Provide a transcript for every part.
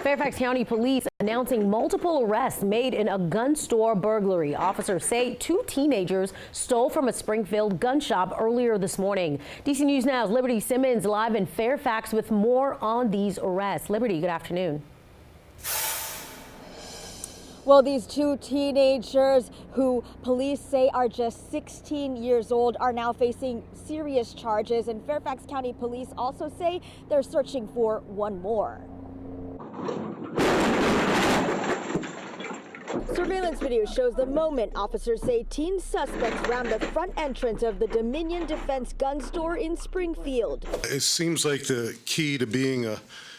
Fairfax County Police announcing multiple arrests made in a gun store burglary. Officers say two teenagers stole from a Springfield gun shop earlier this morning. DC News Now's Liberty Simmons live in Fairfax with more on these arrests. Liberty, good afternoon. Well, these two teenagers who police say are just 16 years old are now facing serious charges, and Fairfax County Police also say they're searching for one more. Surveillance video shows the moment officers say teen suspects round the front entrance of the Dominion Defense gun store in Springfield. It seems like the key to being a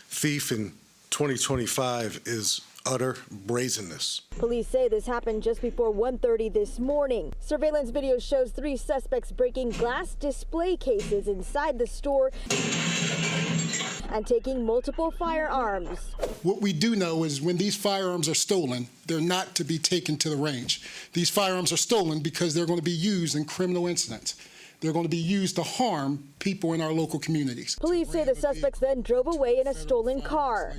thief in 2025 is utter brazenness. Police say this happened just before 1:30 this morning. Surveillance video shows three suspects breaking glass display cases inside the store and taking multiple firearms. What we do know is when these firearms are stolen, they're not to be taken to the range. These firearms are stolen because they're going to be used in criminal incidents. They're going to be used to harm people in our local communities. Police say the suspects then drove away in a stolen car.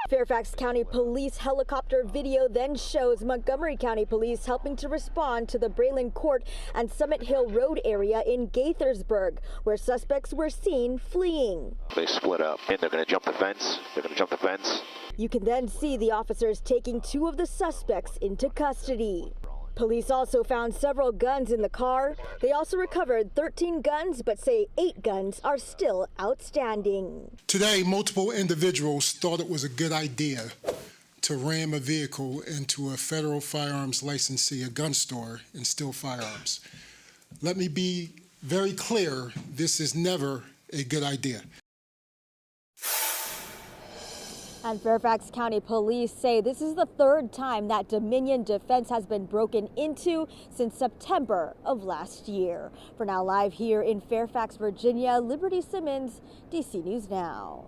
Fairfax County Police helicopter video then shows Montgomery County Police helping to respond to the Braylon Court and Summit Hill Road area in Gaithersburg, where suspects were seen fleeing. They split up and they're going to jump the fence. You can then see the officers taking two of the suspects into custody. Police also found several guns in the car. They also recovered 13 guns, but say 8 guns are still outstanding. Today, multiple individuals thought it was a good idea to ram a vehicle into a federal firearms licensee, a gun store, and steal firearms. Let me be very clear, this is never a good idea. And Fairfax County Police say this is the third time that Dominion Defense has been broken into since September of last year. For now, live here in Fairfax, Virginia, Liberty Simmons, DC News Now.